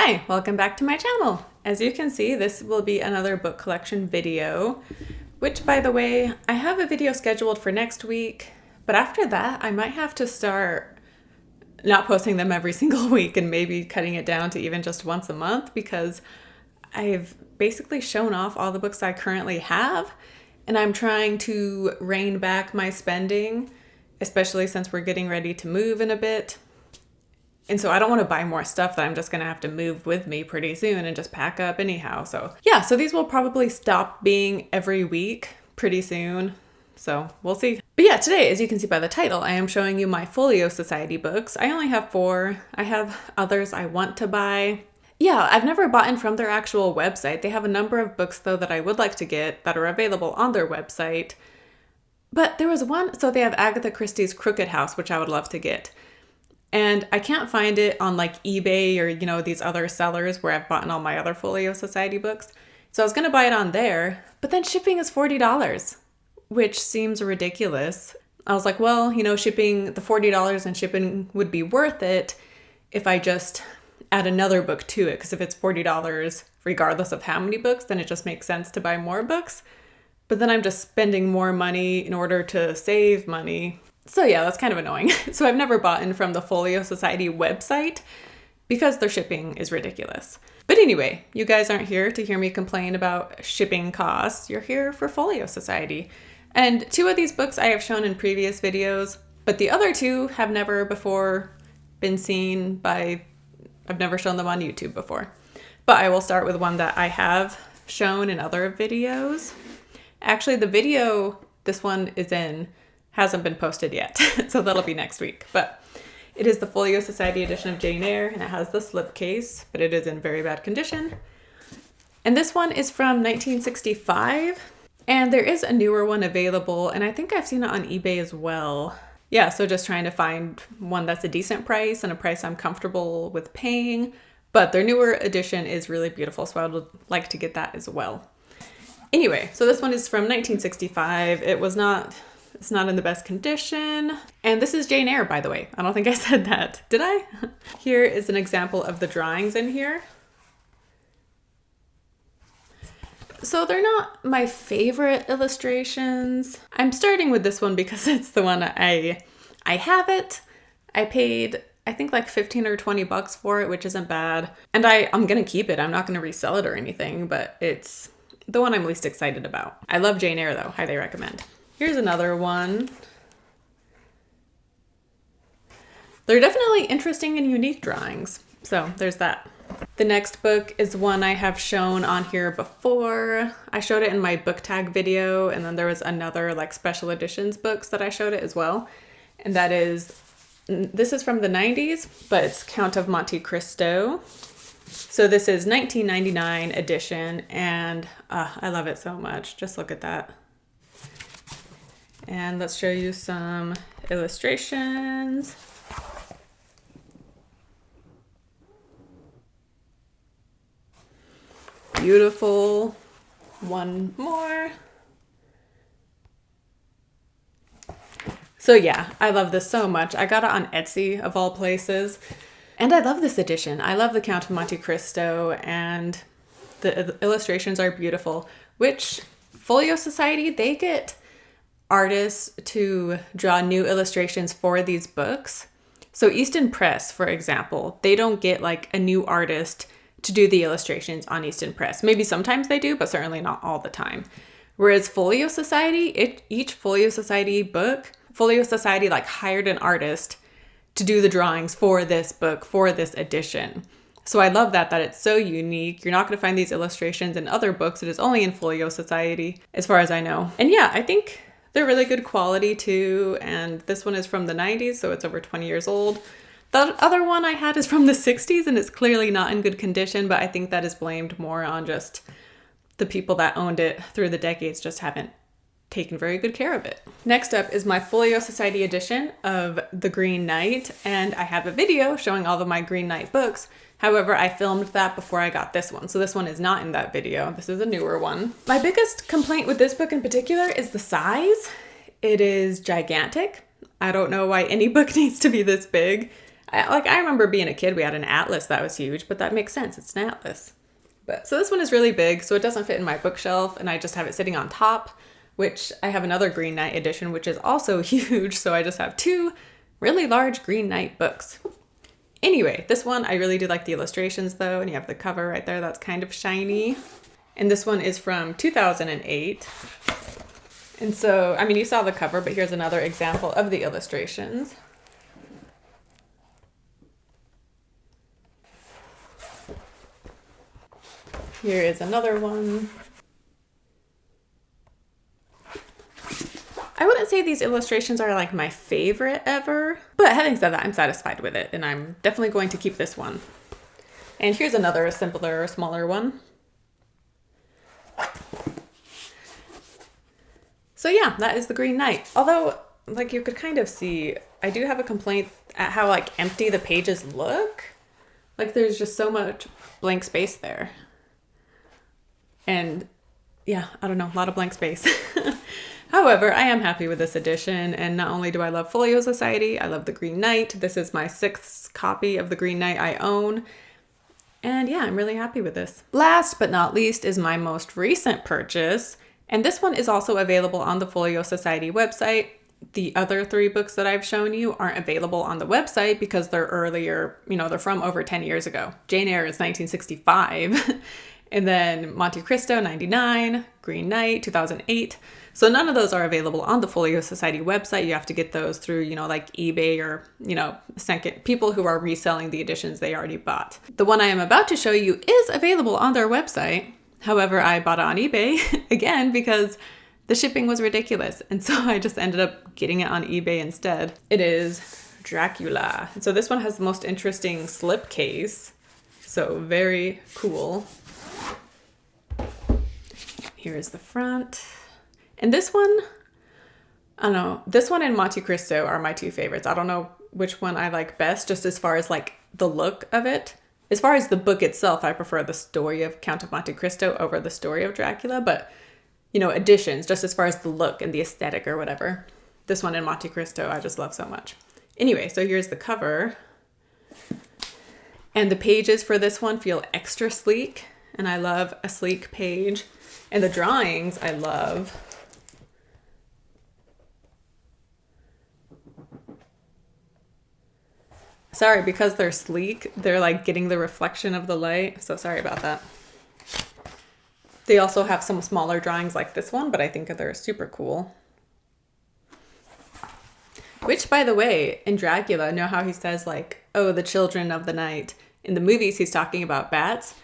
Hi, welcome back to my channel. As you can see, this will be another book collection video, which, by the way, I have a video scheduled for next week, but after that I might have to start not posting them every single week and maybe cutting it down to even just once a month, because I've basically shown off all the books I currently have, and I'm trying to rein back my spending, especially since we're getting ready to move in a bit. And so I don't want to buy more stuff that I'm just going to have to move with me pretty soon and just pack up anyhow. So yeah, so these will probably stop being every week pretty soon. So we'll see. But yeah, today, as you can see by the title, I am showing you my Folio Society books. I only have 4. I have others I want to buy. Yeah, I've never bought in from their actual website. They have a number of books though that I would like to get that are available on their website. But there was one, so they have Agatha Christie's Crooked House, which I would love to get. And I can't find it on like eBay or, these other sellers where I've bought all my other Folio Society books. So I was going to buy it on there, but then shipping is $40, which seems ridiculous. I was like, well, shipping the $40 and shipping would be worth it if I just add another book to it. Because if it's $40, regardless of how many books, then it just makes sense to buy more books. But then I'm just spending more money in order to save money. So yeah, that's kind of annoying. So I've never bought in from the Folio Society website because their shipping is ridiculous. But anyway, you guys aren't here to hear me complain about shipping costs. You're here for Folio Society. And 2 of these books I have shown in previous videos, but the other 2 have never before been seen by, I've never shown them on YouTube before. But I will start with one that I have shown in other videos. Actually, the video this one is in hasn't been posted yet, so that'll be next week. But it is the Folio Society edition of Jane Eyre, and it has the slipcase, but it is in very bad condition. And this one is from 1965, and there is a newer one available, and I think I've seen it on eBay as well. Yeah, so just trying to find one that's a decent price and a price I'm comfortable with paying, but their newer edition is really beautiful, so I would like to get that as well. Anyway, so this one is from 1965. It's not in the best condition. And this is Jane Eyre, by the way. I don't think I said that. Did I? Here is an example of the drawings in here. So they're not my favorite illustrations. I'm starting with this one because it's the one I have it. I paid, I think like 15 or 20 bucks for it, which isn't bad. And I'm gonna keep it. I'm not gonna resell it or anything, but it's the one I'm least excited about. I love Jane Eyre though, highly recommend. Here's another one. They're definitely interesting and unique drawings. So there's that. The next book is one I have shown on here before. I showed it in my book tag video, and then there was another like special editions books that I showed it as well. And this is from the 90s, but it's Count of Monte Cristo. So this is 1999 edition, and I love it so much. Just look at that. And let's show you some illustrations. Beautiful. One more. So yeah, I love this so much. I got it on Etsy of all places. And I love this edition. I love the Count of Monte Cristo, and the illustrations are beautiful, which Folio Society, they get artists to draw new illustrations for these books. So Easton Press, for example, they don't get like a new artist to do the illustrations on Easton Press. Maybe sometimes they do, but certainly not all the time. Whereas Folio Society, each Folio Society book, Folio Society like hired an artist to do the drawings for this book, for this edition. So I love that it's so unique. You're not going to find these illustrations in other books. It is only in Folio Society, as far as I know. And yeah, I think they're really good quality too, and this one is from the 90s, so it's over 20 years old. The other one I had is from the 60s, and it's clearly not in good condition, but I think that is blamed more on just the people that owned it through the decades just haven't taken very good care of it. Next up is my Folio Society edition of The Green Knight, and I have a video showing all of my Green Knight books. However, I filmed that before I got this one, so this one is not in that video. This is a newer one. My biggest complaint with this book in particular is the size. It is gigantic. I don't know why any book needs to be this big. I remember being a kid, we had an atlas that was huge, but that makes sense. It's an atlas. But so this one is really big, so it doesn't fit in my bookshelf, and I just have it sitting on top, which I have another Green Knight edition, which is also huge. So I just have two really large Green Knight books. Anyway, this one, I really do like the illustrations though, and you have the cover right there that's kind of shiny. And this one is from 2008. And so, I mean, you saw the cover, but here's another example of the illustrations. Here is another one. I wouldn't say these illustrations are like my favorite ever, but having said that, I'm satisfied with it, and I'm definitely going to keep this one. And here's another simpler, smaller one. So yeah, that is the Green Knight. Although, like you could kind of see, I do have a complaint at how like empty the pages look. Like there's just so much blank space there. And yeah, I don't know, a lot of blank space. However, I am happy with this edition, and not only do I love Folio Society, I love the Green Knight. This is my 6th copy of the Green Knight I own. And yeah, I'm really happy with this. Last but not least is my most recent purchase, and this one is also available on the Folio Society website. The other 3 books that I've shown you aren't available on the website because they're earlier, they're from over 10 years ago. Jane Eyre is 1965. And then Monte Cristo, 99, Green Knight, 2008. So none of those are available on the Folio Society website. You have to get those through, like eBay or, second people who are reselling the editions they already bought. The one I am about to show you is available on their website. However, I bought it on eBay again because the shipping was ridiculous. And so I just ended up getting it on eBay instead. It is Dracula. And so this one has the most interesting slipcase. So very cool. Here's the front. And this one, I don't know, this one and Monte Cristo are my 2 favorites. I don't know which one I like best, just as far as like the look of it. As far as the book itself, I prefer the story of Count of Monte Cristo over the story of Dracula, but editions, just as far as the look and the aesthetic or whatever. This one and Monte Cristo, I just love so much. Anyway, so here's the cover. And the pages for this one feel extra sleek, and I love a sleek page. And the drawings, I love. Sorry, because they're sleek, they're like getting the reflection of the light. So sorry about that. They also have some smaller drawings like this one, but I think they're super cool. Which, by the way, in Dracula, know how he says like, oh, the children of the night. In the movies, he's talking about bats.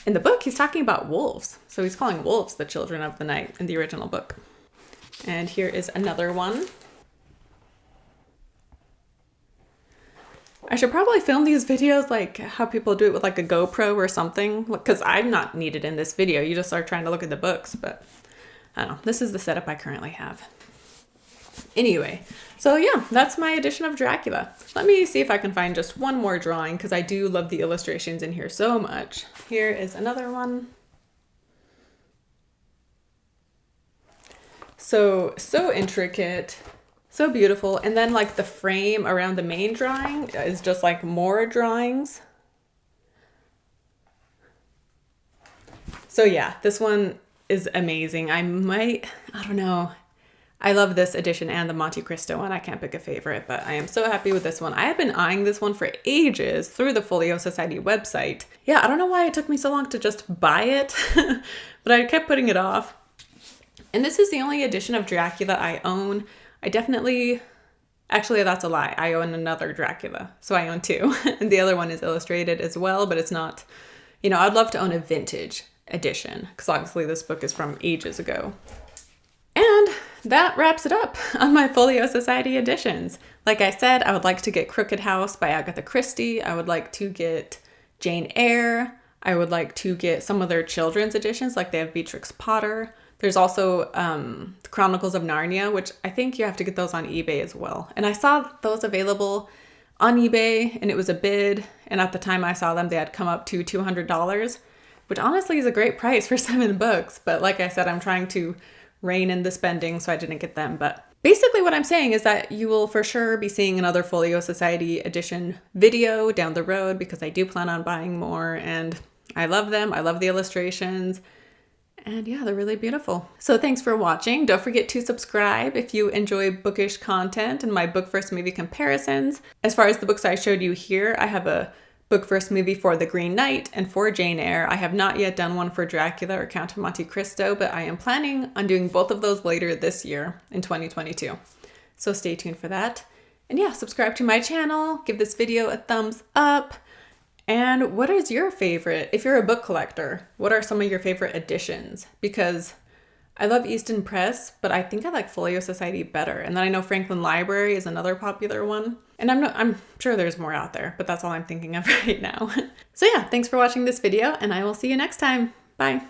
In the book, he's talking about wolves. So he's calling wolves the children of the night in the original book. And here is another one. I should probably film these videos like how people do it with like a GoPro or something, because I'm not needed in this video. You just are trying to look at the books, but I don't know. This is the setup I currently have. Anyway, so yeah, that's my edition of Dracula. Let me see if I can find just one more drawing, because I do love the illustrations in here so much. Here is another one. So intricate, so beautiful. And then like the frame around the main drawing is just like more drawings. So yeah, this one is amazing. I don't know. I love this edition and the Monte Cristo one. I can't pick a favorite, but I am so happy with this one. I have been eyeing this one for ages through the Folio Society website. Yeah, I don't know why it took me so long to just buy it, but I kept putting it off. And this is the only edition of Dracula I own. Actually, that's a lie. I own another Dracula, so I own 2. And the other one is illustrated as well, but it's not, I'd love to own a vintage edition, because obviously this book is from ages ago. And that wraps it up on my Folio Society editions. Like I said, I would like to get Crooked House by Agatha Christie. I would like to get Jane Eyre. I would like to get some of their children's editions, like they have Beatrix Potter. There's also the Chronicles of Narnia, which I think you have to get those on eBay as well. And I saw those available on eBay, and it was a bid. And at the time I saw them, they had come up to $200, which honestly is a great price for 7 books. But like I said, I'm trying to rein in the spending, so I didn't get them. But basically what I'm saying is that you will for sure be seeing another Folio Society edition video down the road, because I do plan on buying more and I love them. I love the illustrations. And yeah, they're really beautiful. So thanks for watching. Don't forget to subscribe if you enjoy bookish content and my book versus movie comparisons. As far as the books I showed you here, I have a book versus movie for The Green Knight and for Jane Eyre. I have not yet done one for Dracula or Count of Monte Cristo, but I am planning on doing both of those later this year in 2022. So stay tuned for that. And yeah, subscribe to my channel, give this video a thumbs up. And what is your favorite, if you're a book collector, what are some of your favorite editions? Because I love Easton Press, but I think I like Folio Society better. And then I know Franklin Library is another popular one. And I'm sure there's more out there, but that's all I'm thinking of right now. So yeah, thanks for watching this video, and I will see you next time. Bye.